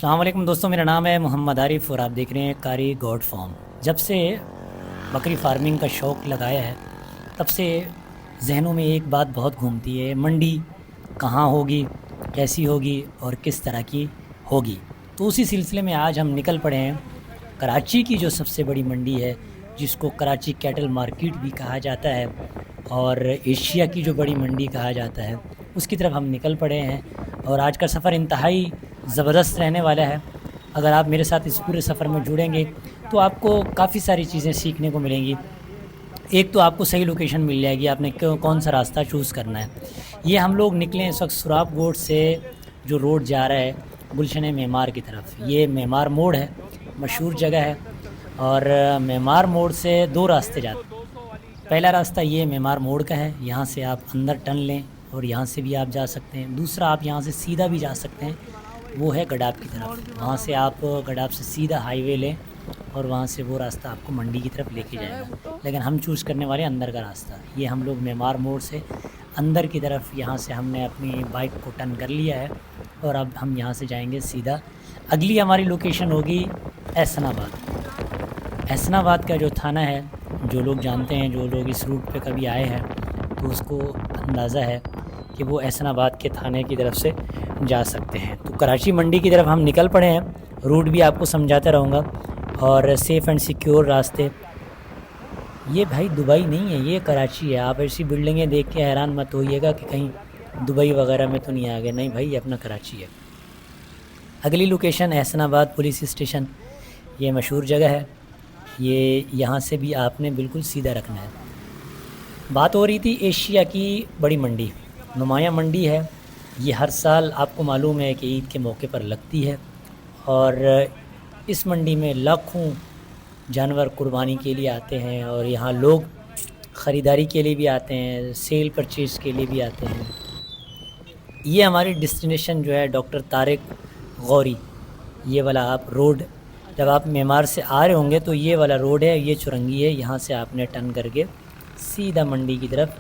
अस्सलाम वालेकुम दोस्तों, मेरा नाम है मोहम्मद आरिफ और आप देख रहे हैं कारी गोट फार्म। जब से बकरी फार्मिंग का शौक़ लगाया है तब से जहनों में एक बात बहुत घूमती है, मंडी कहाँ होगी, कैसी होगी और किस तरह की होगी। तो उसी सिलसिले में आज हम निकल पड़े हैं कराची की जो सबसे बड़ी मंडी है, जिसको कराची कैटल मार्केट भी कहा जाता है और एशिया की जो बड़ी मंडी कहा जाता है, उसकी तरफ हम निकल पड़े हैं। और आज का सफ़र इंतहाई ज़बरदस्त रहने वाला है। अगर आप मेरे साथ इस पूरे सफ़र में जुड़ेंगे तो आपको काफ़ी सारी चीज़ें सीखने को मिलेंगी। एक तो आपको सही लोकेशन मिल जाएगी, आपने कौन सा रास्ता चूज़ करना है। ये हम लोग निकले इस वक्त सुराब गोट से, जो रोड जा रहा है गुलशन मेमार की तरफ। ये मेमार मोड़ है, मशहूर जगह है। और मेमार मोड़ से दो रास्ते जाते हैं। पहला रास्ता ये मेमार मोड़ का है, यहाँ से आप अंदर टर्न लें और यहाँ से भी आप जा सकते हैं। दूसरा आप यहाँ से सीधा भी जा सकते हैं, वो है गडाब की तरफ। वहाँ से आप गडाब से सीधा हाईवे लें और वहाँ से वो रास्ता आपको मंडी की तरफ लेके जाएगा। लेकिन हम चूज़ करने वाले अंदर का रास्ता। ये हम लोग मेमार मोड़ से अंदर की तरफ, यहाँ से हमने अपनी बाइक को टर्न कर लिया है और अब हम यहाँ से जाएंगे सीधा। अगली हमारी लोकेशन होगी एहसनाबाद। एहसनाबाद का जो थाना है, जो लोग जानते हैं, जो लोग इस रूट पे कभी आए हैं तो उसको अंदाज़ा है कि वो एहसनाबाद के थाने की तरफ से जा सकते हैं। तो कराची मंडी की तरफ हम निकल पड़े हैं। रूट भी आपको समझाता रहूँगा और सेफ़ एंड सिक्योर रास्ते। ये भाई दुबई नहीं है, ये कराची है। आप ऐसी बिल्डिंगें देख के हैरान मत होइएगा कि कहीं दुबई वगैरह में तो नहीं आ गए। नहीं भाई, ये अपना कराची है। अगली लोकेशन एहसनाबाद पुलिस स्टेशन। ये मशहूर जगह है। ये यहाँ से भी आपने बिल्कुल सीधा रखना है। बात हो रही थी एशिया की बड़ी मंडी, नुमाया मंडी है। ये हर साल आपको मालूम है कि ईद के मौके पर लगती है और इस मंडी में लाखों जानवर कुर्बानी के लिए आते हैं और यहाँ लोग ख़रीदारी के लिए भी आते हैं, सेल परचेज़ के लिए भी आते हैं। ये हमारी डेस्टिनेशन जो है डॉक्टर तारिक गौरी, ये वाला आप रोड, जब आप मेमार से आ रहे होंगे तो ये वाला रोड है, ये चुरंगी है, यहाँ से आपने टर्न करके सीधा मंडी की तरफ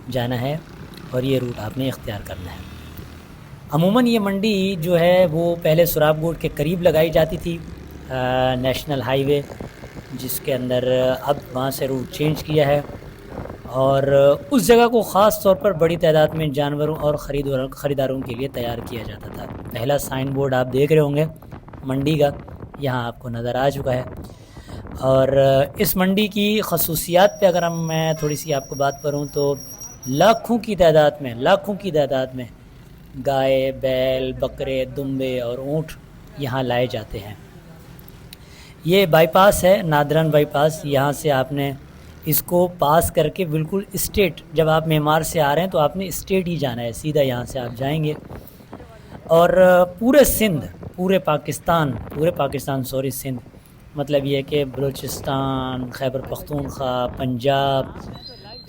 जाना है और ये रूट आपने इख्तियार करना है। अमूमन ये मंडी जो है वो पहले सुराब गोट के करीब लगाई जाती थी, नेशनल हाईवे, जिसके अंदर अब वहाँ से रूट चेंज किया है और उस जगह को ख़ास तौर पर बड़ी तादाद में जानवरों और ख़रीदारों के लिए तैयार किया जाता था। पहला साइन बोर्ड आप देख रहे होंगे मंडी का, यहाँ आपको नज़र आ चुका है। और इस मंडी की खसूसियात पे अगर मैं थोड़ी सी आपको बात करूँ तो लाखों की तादाद में गाय, बैल, बकरे, दुम्बे और ऊँट यहाँ लाए जाते हैं। ये बाईपास है, नादरन बाईपास। यहाँ से आपने इसको पास करके बिल्कुल स्ट्रेट, जब आप मेमार से आ रहे हैं तो आपने स्ट्रेट ही जाना है, सीधा यहाँ से आप जाएंगे। और पूरे पाकिस्तान सिंध, मतलब ये कि बलूचिस्तान, खैबर पख्तूनख्वा, पंजाब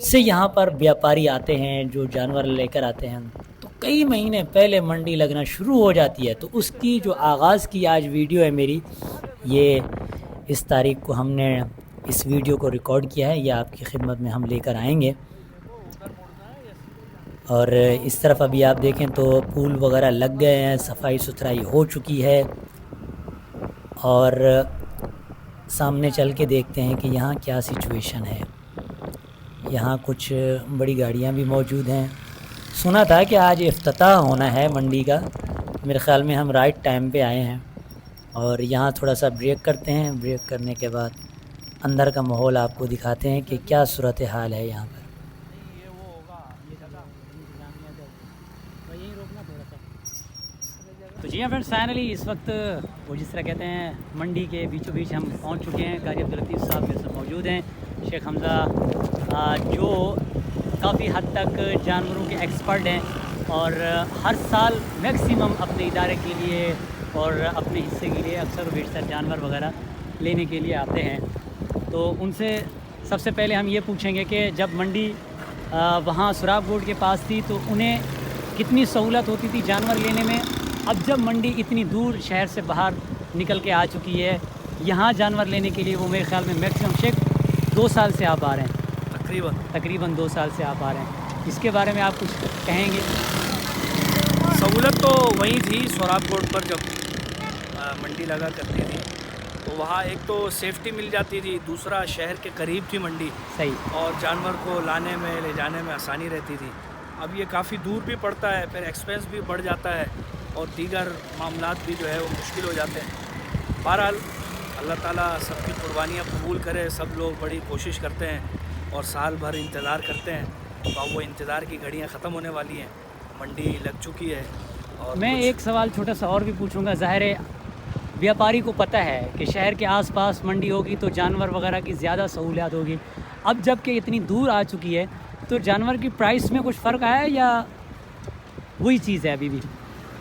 से यहाँ पर व्यापारी आते हैं जो जानवर लेकर आते हैं। तो कई महीने पहले मंडी लगना शुरू हो जाती है। तो उसकी जो आगाज़ की आज वीडियो है मेरी, ये इस तारीख को हमने इस वीडियो को रिकॉर्ड किया है, ये आपकी खिदमत में हम लेकर आएंगे। और इस तरफ अभी आप देखें तो पुल वगैरह लग गए हैं, सफाई सुथराई हो चुकी है। और सामने चल के देखते हैं कि यहाँ क्या सिचुएशन है। यहाँ कुछ बड़ी गाड़ियाँ भी मौजूद हैं। सुना था कि आज इफ्तिताह होना है मंडी का। मेरे ख़्याल में हम राइट टाइम पे आए हैं और यहाँ थोड़ा सा ब्रेक करते हैं। ब्रेक करने के बाद अंदर का माहौल आपको दिखाते हैं कि क्या सूरत हाल है यहाँ पर। तो जी हाँ फ्रेंड्स, फाइनली इस वक्त वो जिस तरह कहते हैं मंडी के बीचों बीच हम पहुँच चुके हैं। कारी अब्दुल लतीफ़ साहब मेरे साथ मौजूद हैं, शेख हमज़ा जो काफ़ी हद तक जानवरों के एक्सपर्ट हैं और हर साल मैक्सिमम अपने इदारे के लिए और अपने हिस्से के लिए अक्सर बेशतर जानवर वगैरह लेने के लिए आते हैं। तो उनसे सबसे पहले हम ये पूछेंगे कि जब मंडी वहाँ सुराब गोट के पास थी तो उन्हें कितनी सहूलत होती थी जानवर लेने में। अब जब मंडी इतनी दूर शहर से बाहर निकल के आ चुकी है, यहाँ जानवर लेने के लिए वो मेरे ख़्याल में मैक्सिमम शेख 2 साल से आप आ रहे हैं, तकरीबन 2 साल से आप आ रहे हैं। इसके बारे में आप कुछ कहेंगे? सहूलत तो वही थी सुराब गोट पर, जब मंडी लगा करती थी, तो वहाँ एक तो सेफ्टी मिल जाती थी, दूसरा शहर के करीब थी मंडी, सही। और जानवर को लाने में ले जाने में आसानी रहती थी। अब ये काफ़ी दूर भी पड़ता है, फिर एक्सपेंस भी बढ़ जाता है और दीगर मामलात भी जो है वो मुश्किल हो जाते हैं। बहरहाल अल्लाह ताला सबकी कुर्बानियाँ कबूल करे। सब लोग बड़ी कोशिश करते हैं और साल भर इंतज़ार करते हैं, तो अब वो इंतज़ार की घड़ियाँ ख़त्म होने वाली हैं, मंडी लग चुकी है। और मैं एक सवाल छोटा सा और भी पूछूंगा। ज़ाहिर है व्यापारी को पता है कि शहर के आसपास मंडी होगी तो जानवर वगैरह की ज़्यादा सहूलियत होगी। अब जब कि इतनी दूर आ चुकी है तो जानवर की प्राइस में कुछ फ़र्क आया है या वही चीज़ है अभी भी?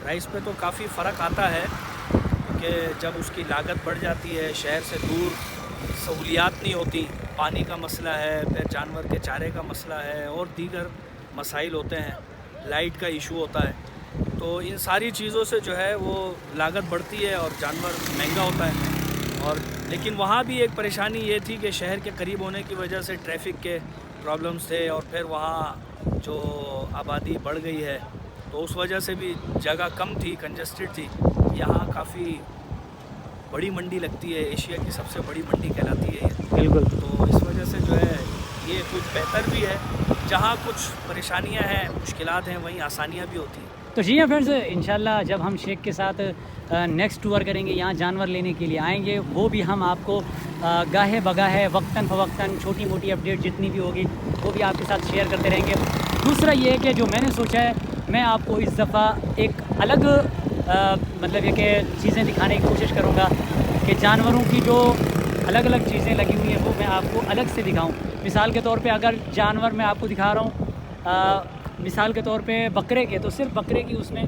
प्राइस पे तो काफ़ी फ़र्क आता है, क्योंकि जब उसकी लागत बढ़ जाती है, शहर से दूर सहूलियात नहीं होती, पानी का मसला है, फिर जानवर के चारे का मसला है और दीगर मसाइल होते हैं, लाइट का इशू होता है, तो इन सारी चीज़ों से जो है वो लागत बढ़ती है और जानवर महंगा होता है। और लेकिन वहाँ भी एक परेशानी ये थी कि शहर के करीब होने की वजह से ट्रैफिक के प्रॉब्लम्स थे और फिर वहाँ जो आबादी बढ़ गई है तो उस वजह से भी जगह कम थी, कंजस्टेड थी। यहाँ काफ़ी बड़ी मंडी लगती है, एशिया की सबसे बड़ी मंडी कहलाती है ये। बिल्कुल। तो इस वजह से जो है ये कुछ बेहतर भी है, जहाँ कुछ परेशानियाँ हैं, मुश्किलात हैं, वहीं आसानियाँ भी होती हैं। तो जी हाँ फ्रेंड्स, इंशाल्लाह जब हम शेख के साथ नेक्स्ट टूर करेंगे, यहाँ जानवर लेने के लिए आएंगे, वो भी हम आपको गाहे बगाहे वक्तन फ़वक्तन छोटी मोटी अपडेट जितनी भी होगी वो भी आपके साथ शेयर करते रहेंगे। दूसरा ये है कि जो मैंने सोचा है, मैं आपको इस दफ़ा एक अलग मतलब ये कि चीज़ें दिखाने की कोशिश करूँगा कि जानवरों की जो अलग अलग चीज़ें लगी हुई हैं वो मैं आपको अलग से दिखाऊँ। मिसाल के तौर पे अगर जानवर मैं आपको दिखा रहा हूँ, मिसाल के तौर पे बकरे के, तो सिर्फ बकरे की उसमें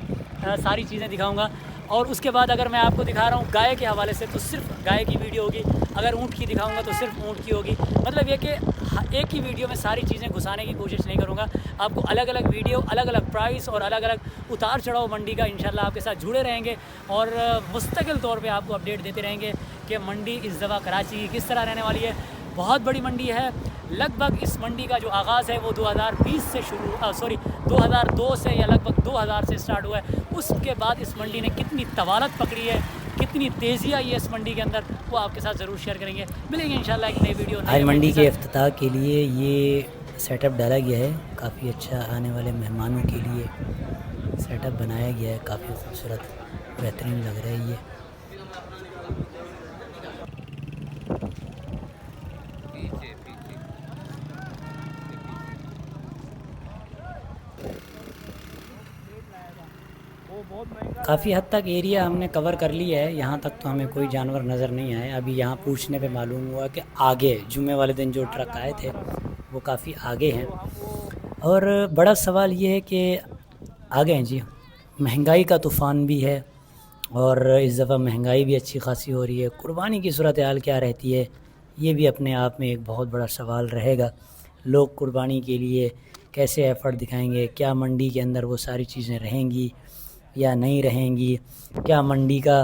सारी चीज़ें दिखाऊंगा। और उसके बाद अगर मैं आपको दिखा रहा हूँ गाय के हवाले से तो सिर्फ गाय की वीडियो होगी, अगर ऊँट की दिखाऊंगा तो सिर्फ ऊँट की होगी। मतलब ये कि एक ही वीडियो में सारी चीज़ें घुसाने की कोशिश नहीं करूँगा। आपको अलग अलग वीडियो, अलग अलग प्राइस और अलग अलग उतार चढ़ाव मंडी का इंशाल्लाह आपके साथ जुड़े रहेंगे और मुस्तकिल तौर पर आपको अपडेट देते रहेंगे कि मंडी इस दफ़ा कराची की किस तरह रहने वाली है। बहुत बड़ी मंडी है। लगभग इस मंडी का जो आगाज़ है वो 2020 से 2002 से या लगभग 2000 से स्टार्ट हुआ है। उसके बाद इस मंडी ने कितनी तवालत पकड़ी है, कितनी तेज़ी आई है इस मंडी के अंदर, वो आपके साथ ज़रूर शेयर करेंगे। मिलेंगे इंशाल्लाह एक नई वीडियो। आज मंडी के इफ्तिताह के लिए ये सेटअप डाला गया है, काफ़ी अच्छा आने वाले मेहमानों के लिए सेटअप बनाया गया है, काफ़ी खूबसूरत बेहतरीन लग रहा है ये। काफ़ी हद तक एरिया हमने कवर कर लिया है, यहाँ तक तो हमें कोई जानवर नज़र नहीं आए। अभी यहाँ पूछने पे मालूम हुआ कि आगे जुमे वाले दिन जो ट्रक आए थे वो काफ़ी आगे हैं। और बड़ा सवाल ये है कि आगे हैं जी, महंगाई का तूफ़ान भी है और इस दफ़ा महंगाई भी अच्छी खासी हो रही है। कुर्बानी की सूरत हाल क्या रहती है ये भी अपने आप में एक बहुत बड़ा सवाल रहेगा। लोग कुर्बानी के लिए कैसे एफ़र्ट दिखाएंगे, क्या मंडी के अंदर वो सारी चीज़ें रहेंगी या नहीं रहेंगी, क्या मंडी का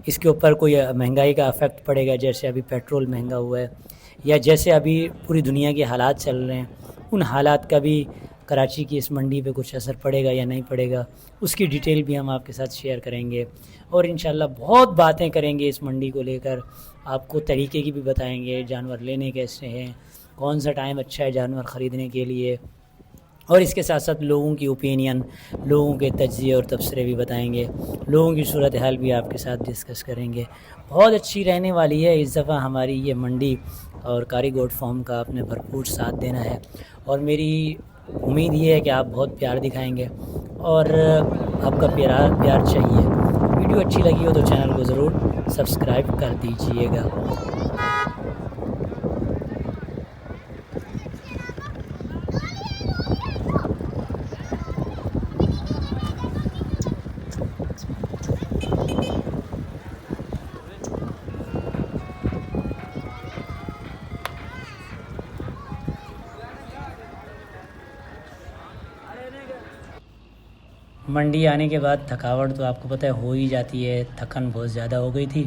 इसके ऊपर कोई महंगाई का इफ़ेक्ट पड़ेगा, जैसे अभी पेट्रोल महंगा हुआ है या जैसे अभी पूरी दुनिया के हालात चल रहे हैं, उन हालात का भी कराची की इस मंडी पे कुछ असर पड़ेगा या नहीं पड़ेगा, उसकी डिटेल भी हम आपके साथ शेयर करेंगे। और इंशाल्लाह बहुत बातें करेंगे इस मंडी को लेकर, आपको तरीके की भी बताएंगे, जानवर लेने कैसे हैं, कौन सा टाइम अच्छा है जानवर ख़रीदने के लिए, और इसके साथ साथ लोगों की ओपिनियन, लोगों के तज्ज़िये और तबसरे भी बताएंगे, लोगों की सूरत हाल भी आपके साथ डिस्कस करेंगे। बहुत अच्छी रहने वाली है इस दफ़ा हमारी ये मंडी और कारीगोट फार्म का आपने भरपूर साथ देना है और मेरी उम्मीद ये है कि आप बहुत प्यार दिखाएंगे और आपका प्यार चाहिए। वीडियो अच्छी लगी हो तो चैनल को ज़रूर सब्सक्राइब कर दीजिएगा। मंडी आने के बाद थकावट तो आपको पता है हो ही जाती है, थकन बहुत ज़्यादा हो गई थी,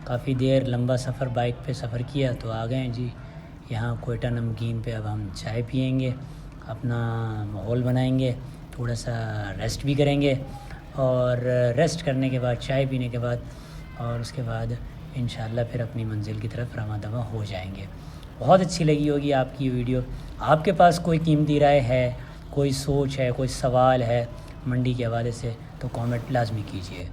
काफ़ी देर लंबा सफ़र बाइक पे सफ़र किया तो आ गए हैं जी यहाँ कोयटा नमकीन पे। अब हम चाय पियेंगे, अपना माहौल बनाएंगे, थोड़ा सा रेस्ट भी करेंगे और रेस्ट करने के बाद, चाय पीने के बाद और उसके बाद इंशाल्लाह फिर अपनी मंज़िल की तरफ रवां दवा हो जाएंगे। बहुत अच्छी लगी होगी आपकी ये वीडियो। आपके पास कोई कीमती राय है, कोई सोच है, कोई सवाल है मंडी के हवाले से, तो कमेंट लाजमी कीजिए।